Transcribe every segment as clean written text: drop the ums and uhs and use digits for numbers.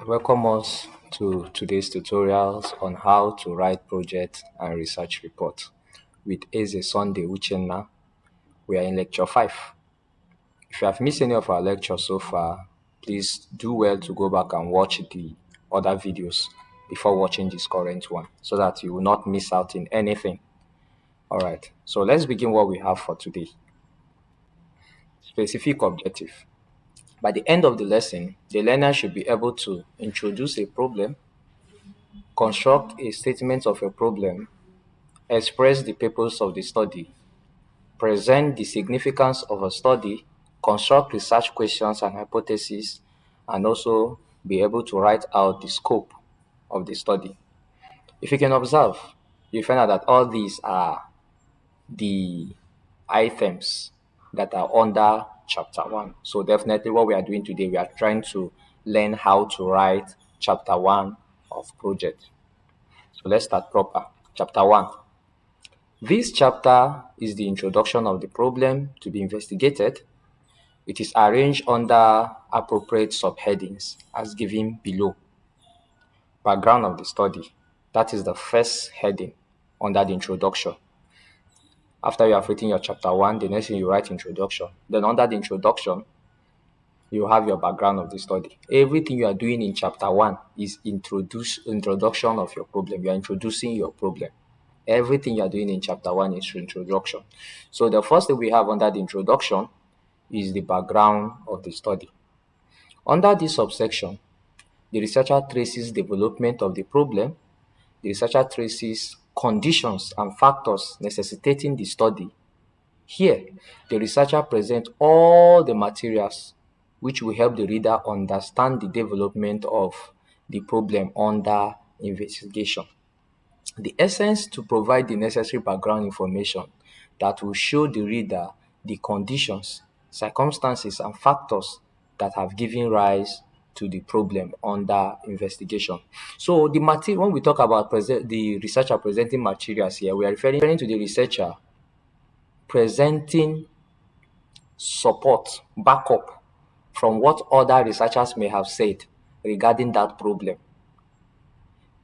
Welcome us to today's tutorials on how to write project and research report with Eze Sunday Uchenna. We are in lecture 5. If you have missed any of our lectures so far, please do well to go back and watch the other videos before watching this current one so that you will not miss out in anything. Alright, so let's begin what we have for today. Specific objective. By the end of the lesson, the learner should be able to introduce a problem, construct a statement of a problem, express the purpose of the study, present the significance of a study, construct research questions and hypotheses, and also be able to write out the scope of the study. If you can observe, you find out that all these are the items that are under chapter 1. So definitely what we are doing today, we are trying to learn how to write chapter 1 of project. So let's start proper. Chapter 1. This chapter is the introduction of the problem to be investigated. It is arranged under appropriate subheadings as given below. Background of the study. That is the first heading under the introduction. After you have written your chapter 1, the next thing you write introduction. Then under the introduction, you have your background of the study. Everything you are doing in chapter 1 is introduction of your problem. You are introducing your problem. Everything you are doing in chapter 1 is introduction. So the first thing we have under the introduction is the background of the study. Under this subsection, the researcher traces development of the problem. The researcher traces conditions and factors necessitating the study. Here, the researcher presents all the materials which will help the reader understand the development of the problem under investigation. The essence to provide the necessary background information that will show the reader the conditions, circumstances, and factors that have given rise to the problem under investigation. So the material, when we talk about the researcher presenting materials here, we are referring to the researcher presenting support, backup from what other researchers may have said regarding that problem,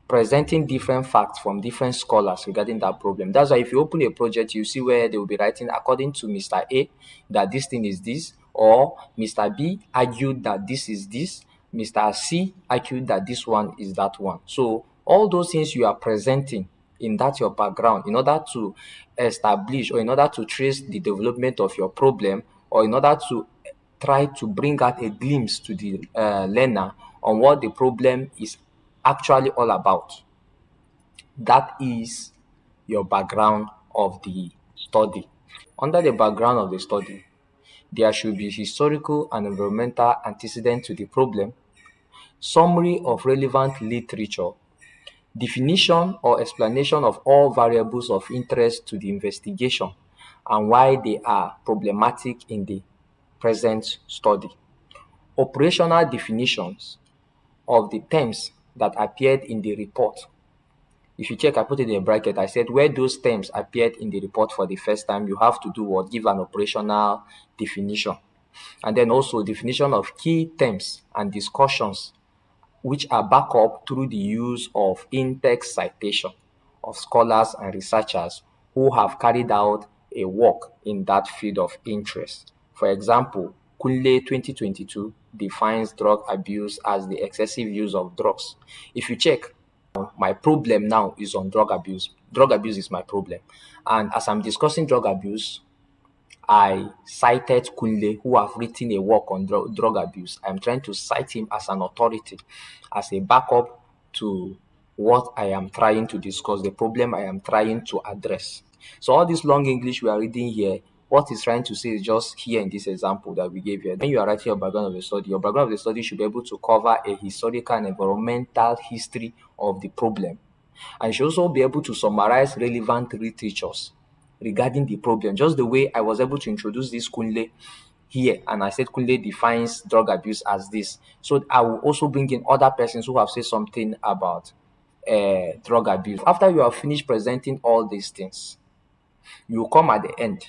presenting different facts from different scholars regarding that problem. That's why if you open a project, you see where they will be writing according to Mr. A that this thing is this, or Mr. B argued that this is this, Mr. C argued that this one is that one. So all those things you are presenting in that your background in order to establish or in order to trace the development of your problem, or in order to try to bring out a glimpse to the learner on what the problem is actually all about. That is your background of the study. Under the background of the study, there should be historical and environmental antecedent to the problem, summary of relevant literature, definition or explanation of all variables of interest to the investigation and why they are problematic in the present study, operational definitions of the terms that appeared in the report. If you check, I put it in a bracket. I said where those terms appeared in the report for the first time, you have to do what? Give an operational definition. And then also definition of key terms and discussions which are backed up through the use of in-text citation of scholars and researchers who have carried out a work in that field of interest. For example, Kunle 2022 defines drug abuse as the excessive use of drugs. If you check, my problem now is on drug abuse. Drug abuse is my problem. And as I'm discussing drug abuse, I cited Kunle, who have written a work on drug abuse. I'm trying to cite him as an authority, as a backup to what I am trying to discuss, the problem I am trying to address. So all this long English we are reading here, what he's trying to say is just here in this example that we gave here. When you are writing your background of the study, your background of the study should be able to cover a historical and environmental history of the problem. And you should also be able to summarize relevant literatures regarding the problem, just the way I was able to introduce this Kunle here, and I said Kunle defines drug abuse as this. So I will also bring in other persons who have said something about drug abuse. After you have finished presenting all these things, you come at the end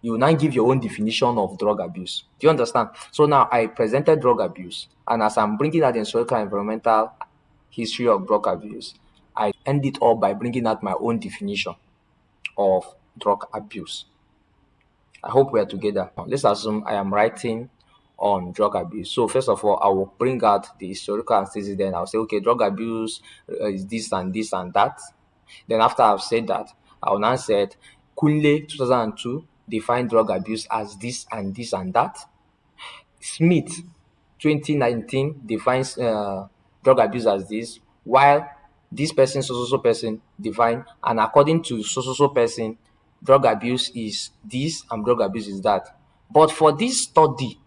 you now give your own definition of drug abuse. Do you understand? So now I presented drug abuse, and as I'm bringing out the historical environmental history of drug abuse, I end it all by bringing out my own definition of drug abuse. I hope we are together. Let's assume I am writing on drug abuse. So first of all, I will bring out the historical analysis. Then I'll say, okay, drug abuse is this and this and that. Then after I've said that, I will now say Kunle 2002 defined drug abuse as this and this and that. Smith 2019 defines drug abuse as this, while this person, so person, define, and according to so person, drug abuse is this and drug abuse is that. But for this study,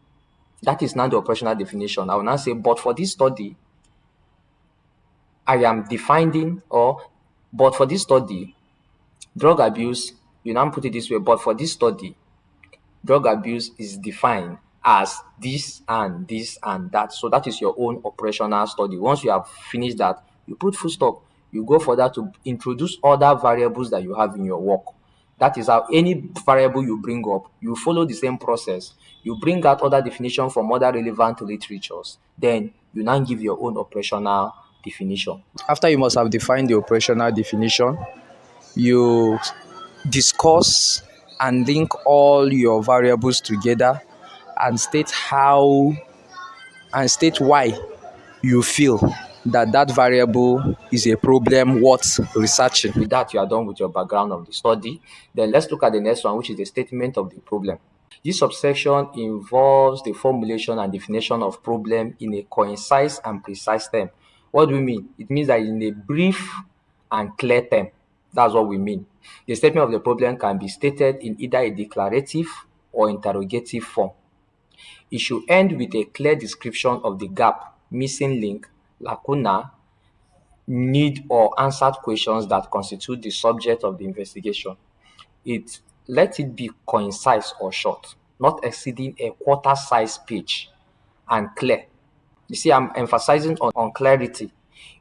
that is now the operational definition. I will now say, but for this study, I am defining, but for this study, drug abuse, you now put it this way, but for this study, drug abuse is defined as this and this and that. So that is your own operational study. Once you have finished that, you put full stop. You go further to introduce other variables that you have in your work. That is how any variable you bring up, you follow the same process. You bring out other definition from other relevant literatures. Then you now give your own operational definition. After you must have defined the operational definition, you discuss and link all your variables together and state why you feel that variable is a problem worth researching. With that, you are done with your background of the study. Then let's look at the next one, which is the statement of the problem. This subsection involves the formulation and definition of problem in a concise and precise term. What do we mean? It means that in a brief and clear term. That's what we mean. The statement of the problem can be stated in either a declarative or interrogative form. It should end with a clear description of the gap, missing link, lacuna, need or answered questions that constitute the subject of the investigation. Let it be concise or short, not exceeding a quarter size page, and clear. You see, I'm emphasizing on clarity.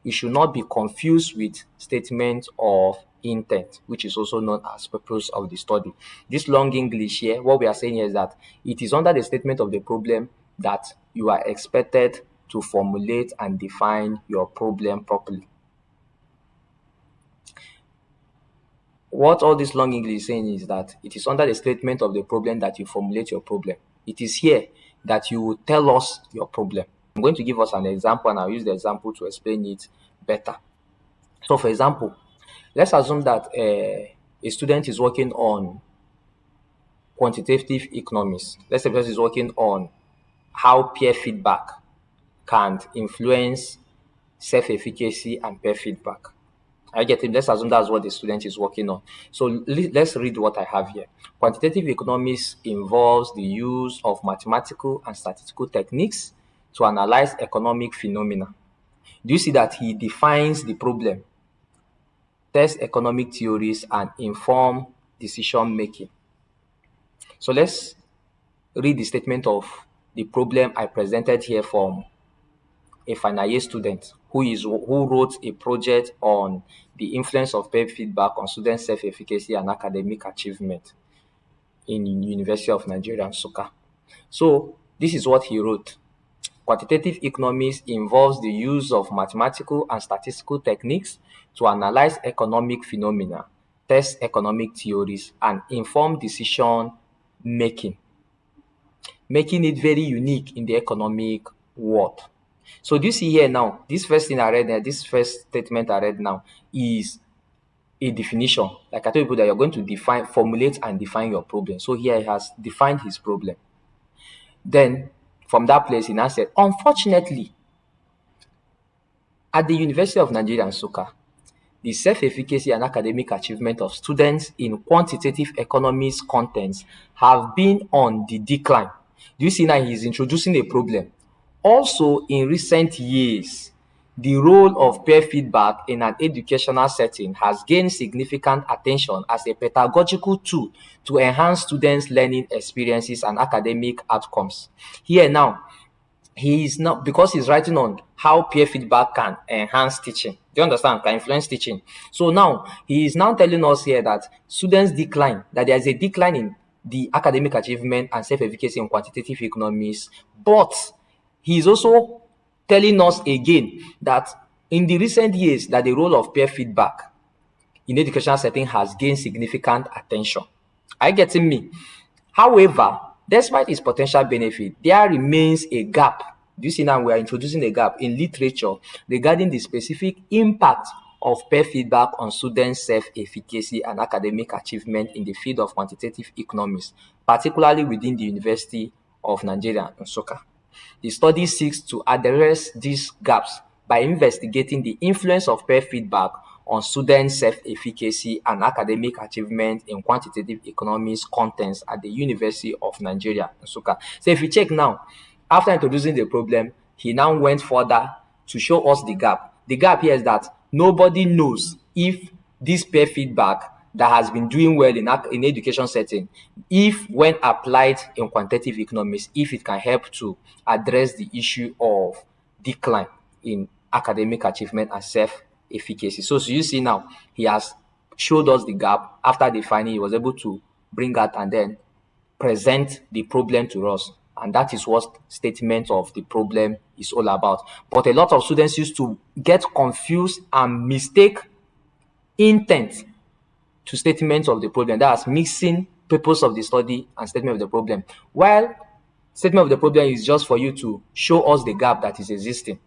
It should not be confused with statement of intent, which is also known as purpose of the study. This long English here, what we are saying here is that it is under the statement of the problem that you are expected to formulate and define your problem properly. What all this long English is saying is that it is under the statement of the problem that you formulate your problem. It is here that you will tell us your problem. I'm going to give us an example, and I'll use the example to explain it better. So for example, let's assume that a student is working on quantitative economics. Let's say the person is working on how peer feedback can influence self-efficacy and peer feedback. I get it. Let's assume that's what the student is working on. So let's read what I have here. Quantitative economics involves the use of mathematical and statistical techniques to analyze economic phenomena. Do you see that he defines the problem, test economic theories, and inform decision making? So let's read the statement of the problem I presented here from a final year student who wrote a project on the influence of peer feedback on student self-efficacy and academic achievement in University of Nigeria, Nsukka. So this is what he wrote. Quantitative economics involves the use of mathematical and statistical techniques to analyze economic phenomena, test economic theories, and inform decision making, making it very unique in the economic world. So do you see here now, this first thing I read there, this first statement I read now is a definition. Like I told you that you're going to formulate and define your problem. So here he has defined his problem. Then from that place, he now said, unfortunately, at the University of Nigeria, Nsukka, the self-efficacy and academic achievement of students in quantitative economics contents have been on the decline. Do you see now he's introducing a problem? Also, in recent years, the role of peer feedback in an educational setting has gained significant attention as a pedagogical tool to enhance students' learning experiences and academic outcomes. Here now, he is not, because he's writing on how peer feedback can enhance teaching. Do you understand? Can influence teaching. So now he is now telling us here that students decline, that there is a decline in the academic achievement and self-efficacy in quantitative economics, but he is also telling us again that in the recent years that the role of peer feedback in educational setting has gained significant attention. Are you getting me? However, despite its potential benefit, there remains a gap. Do you see now we are introducing a gap in literature regarding the specific impact of peer feedback on students' self-efficacy and academic achievement in the field of quantitative economics, particularly within the University of Nigeria, Nsukka. The study seeks to address these gaps by investigating the influence of peer feedback on students' self-efficacy and academic achievement in quantitative economics contents at the University of Nigeria, Nsukka. So if you check now, after introducing the problem, he now went further to show us the gap. The gap here is that nobody knows if this peer feedback that has been doing well in education setting, if when applied in quantitative economics, if it can help to address the issue of decline in academic achievement and self-efficacy. So you see now, he has showed us the gap. After defining, he was able to bring out and then present the problem to us. And that is what statement of the problem is all about. But a lot of students used to get confused and mistake intent to statements of the problem. That's mixing purpose of the study and statement of the problem. While statement of the problem is just for you to show us the gap that is existing.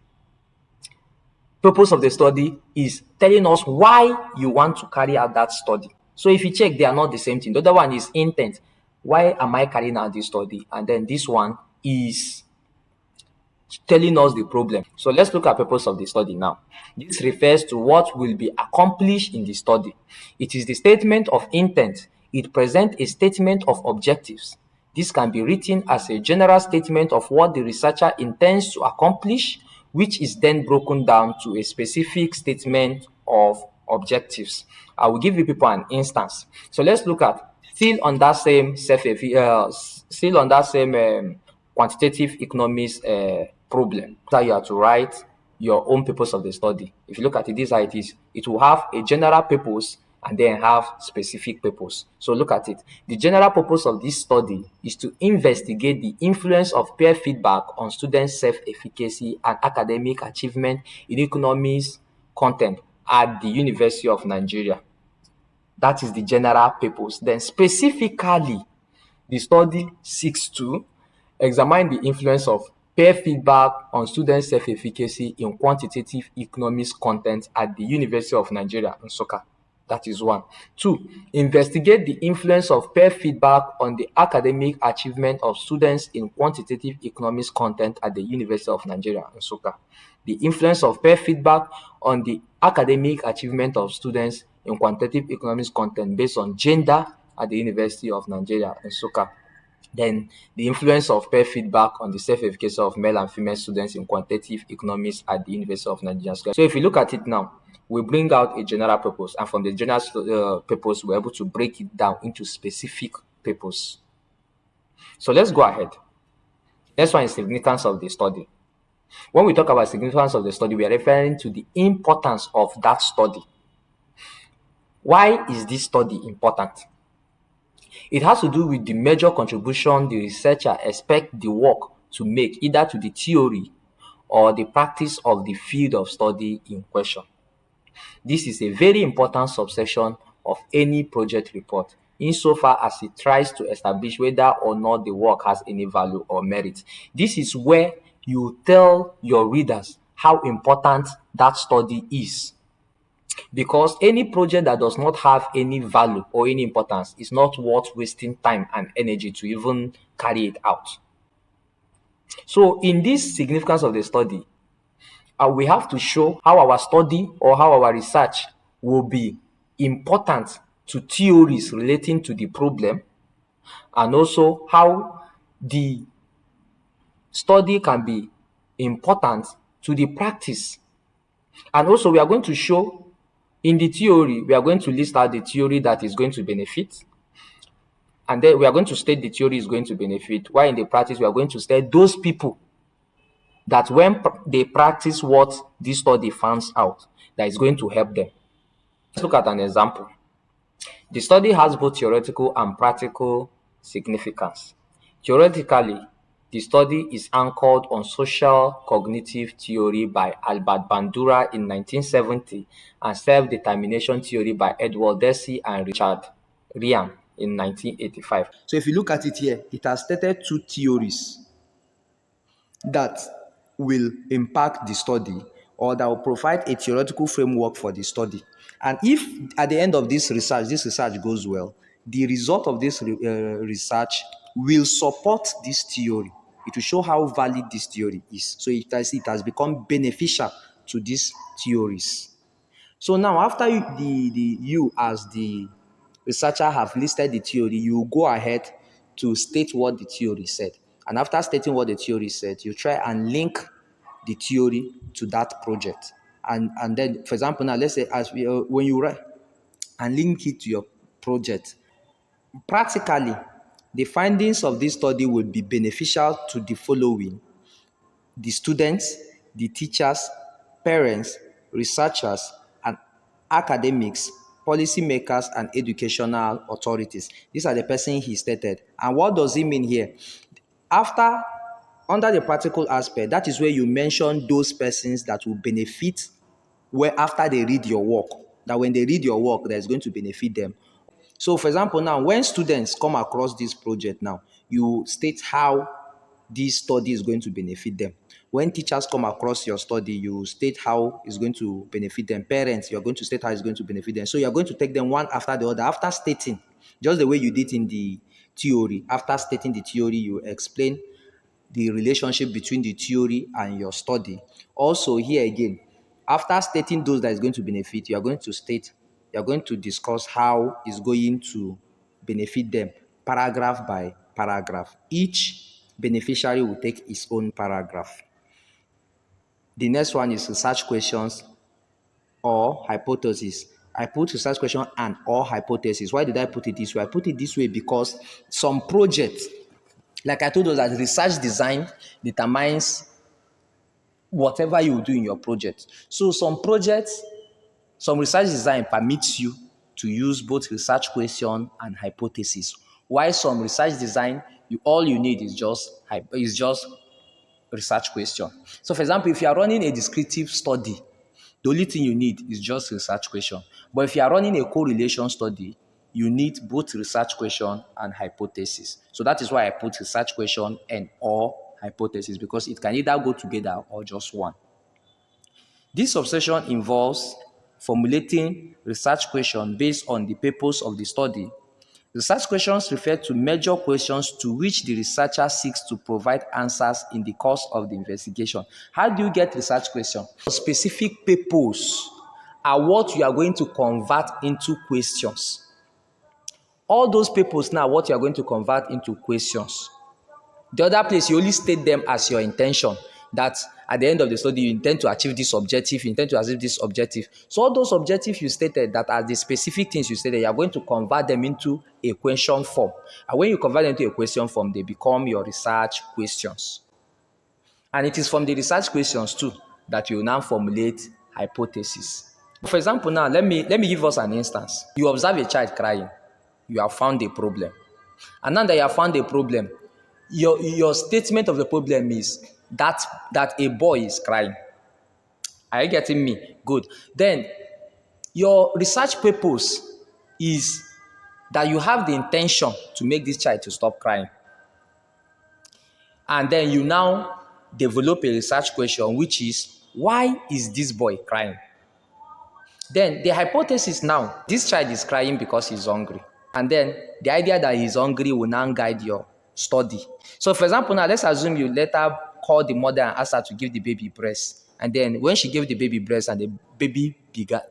Purpose of the study is telling us why you want to carry out that study. So if you check, they are not the same thing. The other one is intent. Why am I carrying out this study? And then this one is telling us the problem. So let's look at purpose of the study now. This refers to what will be accomplished in the study. It is the statement of intent. It presents a statement of objectives. This can be written as a general statement of what the researcher intends to accomplish, which is then broken down to a specific statement of objectives. I will give you people an instance. So let's look at still on that same quantitative economics problem. So you have to write your own purpose of the study. If you look at it, this is how it is. It will have a general purpose and then have specific purpose. So look at it. The general purpose of this study is to investigate the influence of peer feedback on students' self-efficacy and academic achievement in economics content at the University of Nigeria. That is the general purpose. Then specifically, the study seeks to examine the influence of peer feedback on students' self-efficacy in quantitative economics content at the University of Nigeria, Nsukka. That is one. 2, investigate the influence of peer feedback on the academic achievement of students in quantitative economics content at the University of Nigeria, Nsukka. The influence of peer feedback on the academic achievement of students in quantitative economics content based on gender at the University of Nigeria, Nsukka. Then the influence of peer feedback on the self-efficacy of male and female students in quantitative economics at the University of Nigeria. So if you look at it now, we bring out a general purpose, and from the general purpose, we're able to break it down into specific purpose. So let's go ahead. Next one is significance of the study. When we talk about significance of the study, we are referring to the importance of that study. Why is this study important? It has to do with the major contribution the researcher expects the work to make, either to the theory or the practice of the field of study in question. This is a very important subsection of any project report, insofar as it tries to establish whether or not the work has any value or merit. This is where you tell your readers how important that study is. Because any project that does not have any value or any importance is not worth wasting time and energy to even carry it out. So in this significance of the study, we have to show how our study or how our research will be important to theories relating to the problem, and also how the study can be important to the practice. And also we are going to show in the theory, we are going to list out the theory that is going to benefit, and then we are going to state the theory is going to benefit, while in the practice we are going to state those people that when they practice what this study finds out, that is going to help them. Let's look at an example. The study has both theoretical and practical significance. Theoretically, the study is anchored on social cognitive theory by Albert Bandura in 1970 and self-determination theory by Edward Deci and Richard Ryan in 1985. So if you look at it here, it has stated two theories that will impact the study or that will provide a theoretical framework for the study. And if at the end of this research goes well, the result of this research will support this theory. It will show how valid this theory is. So it has become beneficial to these theories. So now, after you as the researcher have listed the theory, you go ahead to state what the theory said. And after stating what the theory said, you try and link the theory to that project. And then, for example, now let's say when you write and link it to your project, practically, the findings of this study will be beneficial to the following: the students, the teachers, parents, researchers, and academics, policymakers, and educational authorities. These are the persons he stated. And what does he mean here? After, under the practical aspect, that is where you mention those persons that will benefit where after they read your work. That when they read your work, that is going to benefit them. So, for example, now when students come across this project, now you state how this study is going to benefit them. When teachers come across your study, you state how it's going to benefit them. Parents, you're going to state how it's going to benefit them. So you're going to take them one after the other. After stating, just the way you did in the theory, after stating the theory, you explain the relationship between the theory and your study. Also, here again, after stating those that is going to benefit, you are going to discuss how it's going to benefit them, paragraph by paragraph. Each beneficiary will take his own paragraph. The next one is research questions or hypothesis. I put research question and or hypothesis. Why did I put it this way? I put it this way because some projects, like I told us, that research design determines whatever you do in your project. So some projects, some research design permits you to use both research question and hypothesis. While some research design, all you need is just research question. So for example, if you are running a descriptive study, the only thing you need is just research question. But if you are running a correlation study, you need both research question and hypothesis. So that is why I put research question and or hypothesis, because it can either go together or just one. This subsection involves formulating research questions based on the purpose of the study. Research questions refer to major questions to which the researcher seeks to provide answers in the course of the investigation. How do you get research questions? Specific purpose are what you are going to convert into questions. All those purposes now what you are going to convert into questions. The other place, you only state them as your intention, that at the end of the study, you intend to achieve this objective, you intend to achieve this objective. So all those objectives you stated, that are the specific things you stated, you are going to convert them into a question form. And when you convert them into a question form, they become your research questions. And it is from the research questions too that you now formulate hypotheses. For example, now let me give us an instance. You observe a child crying. You have found a problem. And now that you have found a problem, your statement of the problem is that a boy is crying. Are you getting me? Good. Then your research purpose is that you have the intention to make this child to stop crying. And then you now develop a research question, which is, why is this boy crying? Then the hypothesis now, this child is crying because he's hungry. And then the idea that he's hungry will now guide your study. So for example, now let's assume you later call the mother and ask her to give the baby breast. And then when she gave the baby breast and the baby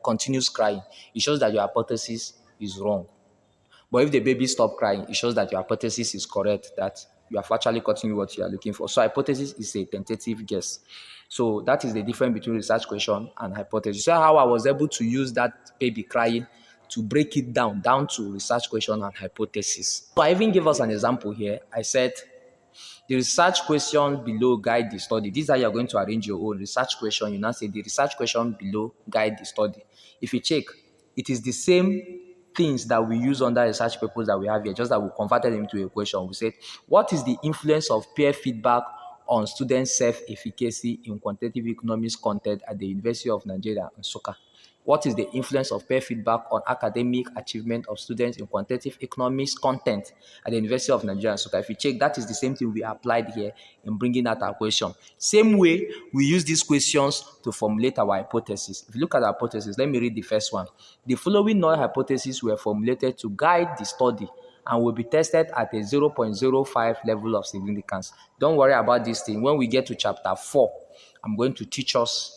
continues crying, it shows that your hypothesis is wrong. But if the baby stops crying, it shows that your hypothesis is correct, that you have actually gotten what you are looking for. So hypothesis is a tentative guess. So that is the difference between research question and hypothesis. So how I was able to use that baby crying to break it down to research question and hypothesis. So I even give us an example here. I said the research question below guide the study. This is how you're going to arrange your own research question. You now say the research question below guide the study. If you check, it is the same things that we use under research purpose that we have here, just that we converted them into a question. We said, what is the influence of peer feedback on student self-efficacy in quantitative economics content at the University of Nigeria, Nsukka? What is the influence of peer feedback on academic achievement of students in quantitative economics content at the University of Nigeria, Nsukka? If you check, that is the same thing we applied here in bringing out our question. Same way, we use these questions to formulate our hypothesis. If you look at our hypothesis, let me read the first one. The following null hypotheses were formulated to guide the study and will be tested at a 0.05 level of significance. Don't worry about this thing. When we get to chapter 4, I'm going to teach us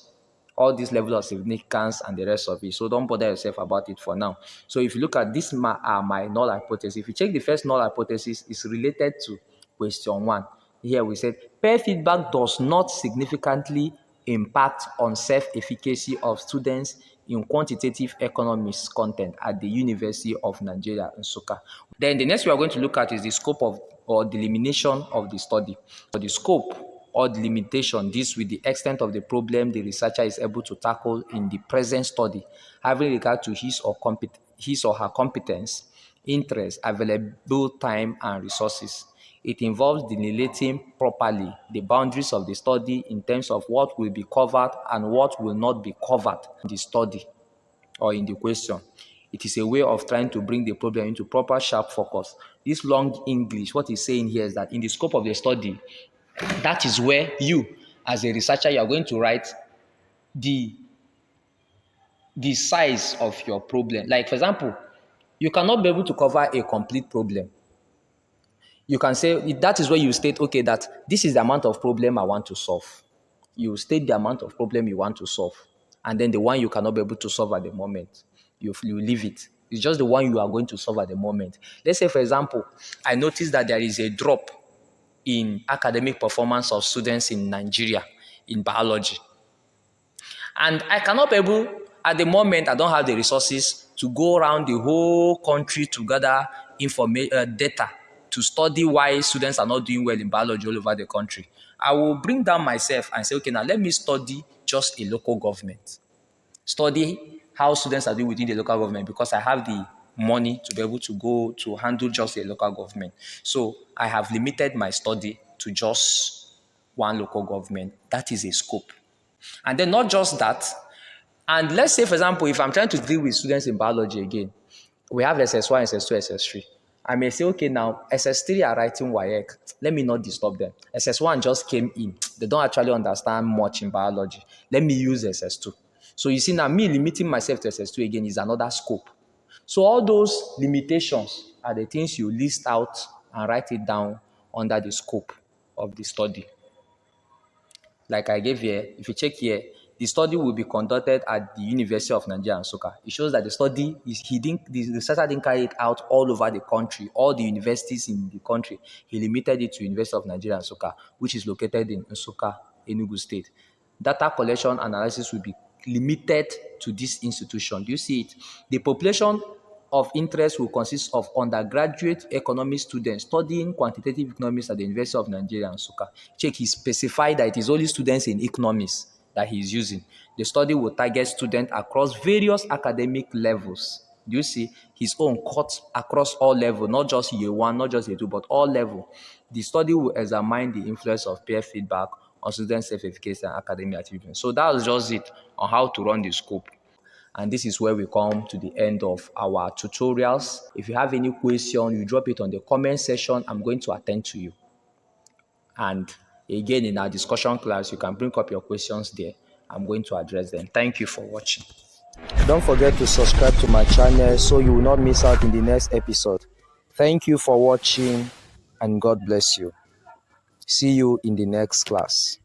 all this level of significance and the rest of it. So don't bother yourself about it for now. So if you look at this, my null hypothesis. If you check the first null hypothesis, is related to question 1. Here we said, peer feedback does not significantly impact on self-efficacy of students in quantitative economics content at the University of Nigeria, Nsukka. Then the next we are going to look at is the scope of or the limitation of the study. So the scope or the limitation deals with the extent of the problem the researcher is able to tackle in the present study, having regard to his or her competence, interest, available time, and resources. It involves delineating properly the boundaries of the study in terms of what will be covered and what will not be covered in the study or in the question. It is a way of trying to bring the problem into proper sharp focus. This long English, what he's saying here is that in the scope of the study, that is where you, as a researcher, you are going to write the size of your problem. Like, for example, you cannot be able to cover a complete problem. You can say, that is where you state, okay, that this is the amount of problem I want to solve. You state the amount of problem you want to solve. And then the one you cannot be able to solve at the moment, you leave it. It's just the one you are going to solve at the moment. Let's say, for example, I noticed that there is a drop in academic performance of students in Nigeria in biology. And I cannot be able, at the moment, I don't have the resources to go around the whole country to gather data to study why students are not doing well in biology all over the country. I will bring down myself and say, okay, now let me study just a local government. Study how students are doing within the local government because I have the money to be able to go to handle just a local government. So I have limited my study to just one local government. That is a scope. And then not just that. And let's say, for example, if I'm trying to deal with students in biology again, we have SS1, SS2, SS3. I may say, okay, now SS3 are writing WAEC. Let me not disturb them. SS1 just came in. They don't actually understand much in biology. Let me use SS2. So you see now, me limiting myself to SS2 again is another scope. So all those limitations are the things you list out and write it down under the scope of the study. Like I gave here, if you check here, the study will be conducted at the University of Nigeria, Nsukka. It shows that the study, the researcher didn't carry it out all over the country, all the universities in the country. He limited it to University of Nigeria, Nsukka, which is located in Nsukka, Enugu State. Data collection analysis will be limited to this institution. Do you see it? The population of interest will consist of undergraduate economics students studying quantitative economics at the University of Nigeria, Nsukka. Check, he specified that it is only students in economics that he is using. The study will target students across various academic levels. Do you see? His own cuts across all levels, not just year 1, not just year 2, but all levels. The study will examine the influence of peer feedback on student self-efficacy and academic achievement. So that was just it on how to run the scope. And this is where we come to the end of our tutorials. If you have any question, you drop it on the comment section. I'm going to attend to you. And again, in our discussion class, you can bring up your questions there. I'm going to address them. Thank you for watching. Don't forget to subscribe to my channel so you will not miss out in the next episode. Thank you for watching and God bless you. See you in the next class.